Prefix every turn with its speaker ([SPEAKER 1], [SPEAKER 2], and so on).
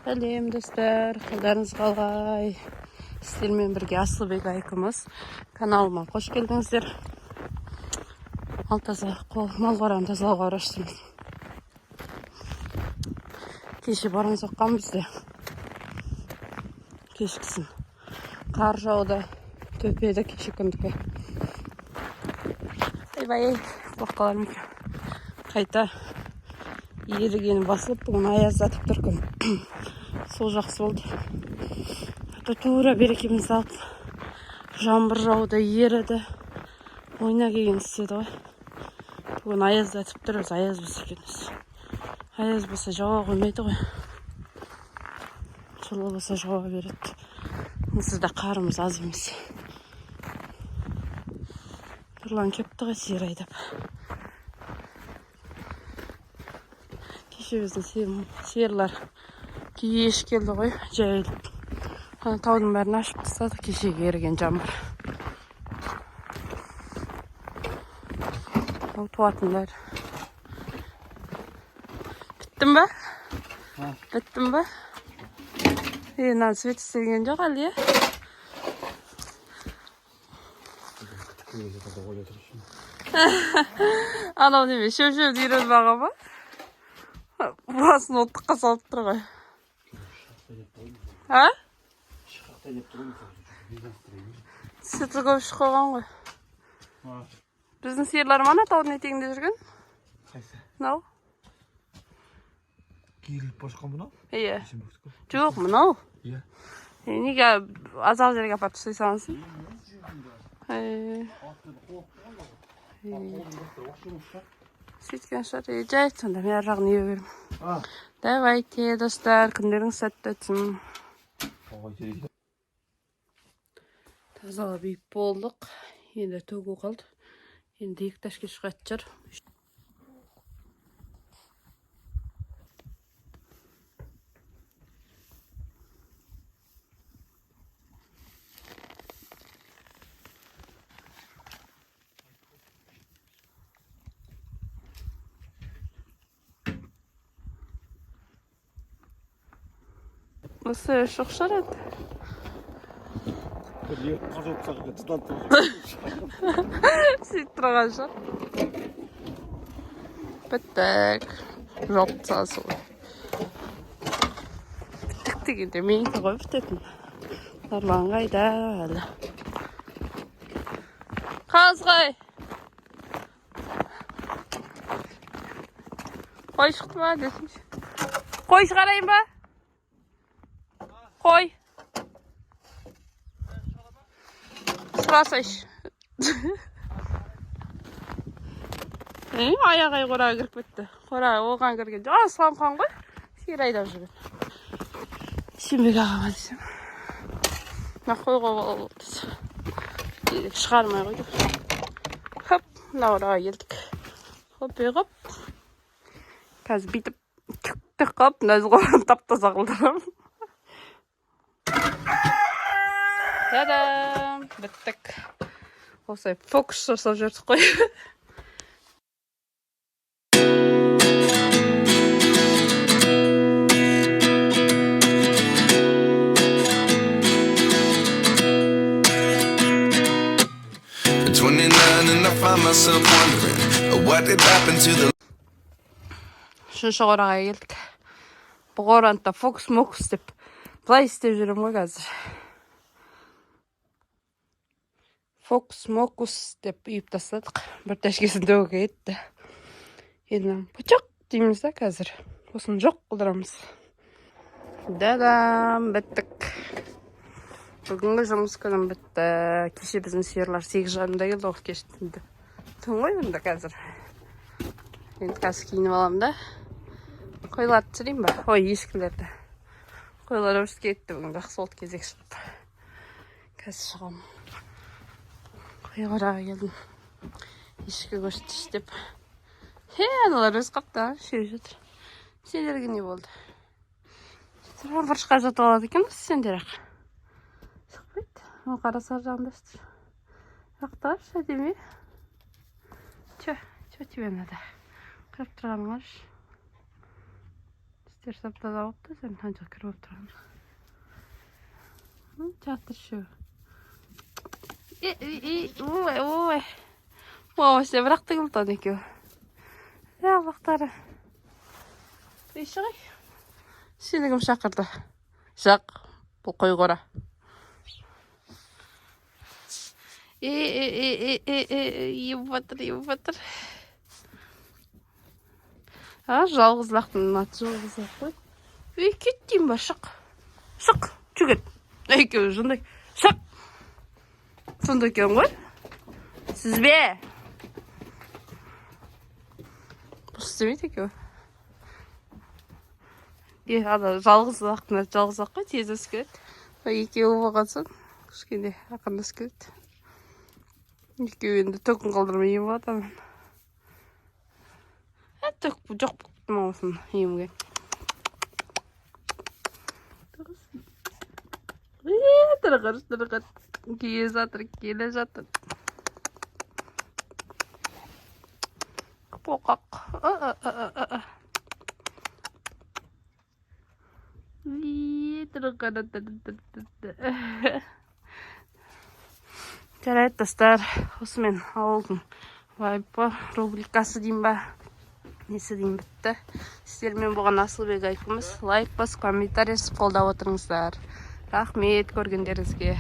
[SPEAKER 1] Сәлем достар, қалдарыңыз қалай? Сіздермен бірге Асылбек айкымыз. Каналыма қош келдіңіздер. Мал қораны тазалауға уақыттымыз. Кеше боран соққан бізде. Кешкісін. Қар жауды, төпеді кеше күндікі. Айбай, боққаларым қайта ерігені басылып, бүгін аяздатып тұр күн. Сол жақсы болды. Тура берекеміз алып, жаңбыр жауды, еріді. Ойна келген істеді ғой. Бүгін аяздатып тұр, өзі аяз болса екенбіз. Аяз болса жауа қоймайды ғой. Жылы болса жауа береді. Онсыз да қарымыз аз емес. Нұрлан кепті ғой сиыр айдап. Кеше біздің сиырлар кеш келді ғой, жайылып. Таудың бәрін ашып тастады, кешеге еріген жаңбыр. Ол туатындар. Біттім ба? Біттім ба? Нан свет істеген жоқ әлі, Анау неме, шөп-шөп дейрін baға ба? Басын оттыққа салып тұр ғой. А? Сүті көп ішіп қойған ғой. Біздің сиырлар мана таудың етегінде жүрген?
[SPEAKER 2] Қайсы?
[SPEAKER 1] Мынау?
[SPEAKER 2] Киіліп бошқан бұнау?
[SPEAKER 1] Иә. Жоқ, мынау?
[SPEAKER 2] Иә.
[SPEAKER 1] Неге азал жерге апарып түсей салынсын? Сөйткен шығар, жайт сонда, мен жағын ие берім. Давайте, достар, күндерің сәтті өтсін. Тазалап үйіп болдық. Енді төгу қалды. Енді екі ташке шығат жүр. Осы шоқ шарады.
[SPEAKER 2] Бір еріп қажып саққа тұтанып
[SPEAKER 1] Сөйтіп тұрған шығар. Біттік. Жоқ сасы ғой. Біттік дегенде менікі ғой бітетін. Нұрлан қайда әлі. Қазғай. Қой шықты ма десінші. Қой шығарайын ба? Қой. Сұрасайш. Аяғай қораға кіріп кетті. Қораға оған кірген. Сылам ғой. Сиыр айдап жүрген. Сенбек ағама десем. Қойға болды. Шығармай қойды. Хоп, мына қораға келдік. Хоп, еғып. Қазір бейтіп түктік қап, нәзі қораны тап-таза қылдырам. Та-дам! Біттік. Осылай фокус жасап жүрдік қой. Үшінші қораға келдік. Бұл қоранта фокус-мокус деп былай істеп жүрім ғой қазір. Фокус-мокус деп үйіп тастадық. Бір тәшкесін дөуге етті. Енді бұчақ дейміз да қазір. Осын жоқ қылдырамыз. Дадам, біттік. Бүгінгі жұмыс күнім бітті. Кеше біздің сиырлар 8:30-да келді оқ кештіңді. Түн ғой бұнда қазір. Енді қазір киініп алам да. Қойларды түсірейін ба? Ой, ешкілерді. Қойлар өріске кетті бүгін жақсы олды кезек шығып. Қазір шығам. Қой қораға келдім. Ешкі көшті іштеп. Аналар өз қапта, шеу жатыр. Сендерге не болды? Бұрышқа жатып алады екен, сендер ақ. Шықпайды. Ол қарасар жағында үстір. Ақтар, әдеме. Чө тебе надо. Қырып тұрғаныңар. Сіздер саптада болыпты, сен қанша кіріп отырған. Жатыр шу. Ой. Мамасы бірақ тығылтан екеу. Бақтары. Иші ғай. Сені кім шақырды? Жақ. Бұл қой қора. Еп батыр. Жалғыз лақтың аты жалғыз лақ қой. Кеттейін ба, шық. Жүгір. Екеу жындай. Шық. Сонда екен ғой. Сіз бе? Бұл істемейді екеу. Жалғыз лақтың аты жалғыз лақ қой. Тез өскеледі. Екеуі болған соң. Кішкенде ақырын өскеледі. Екеуі енді төкін қалдырмай ем болады. Төк жоқ бұқтым ауысын емге. Тұрғыр. Келе жатыр. Қоқақ. Жарайды достар, осымен ауылдың вайпы рубрикасы дейм ба, несі дейм бітті. Сіздермен болған Асылбек айқымыз. Лайк бас, комментарий қолдап отырыңыздар. Рахмет көргендеріңізге.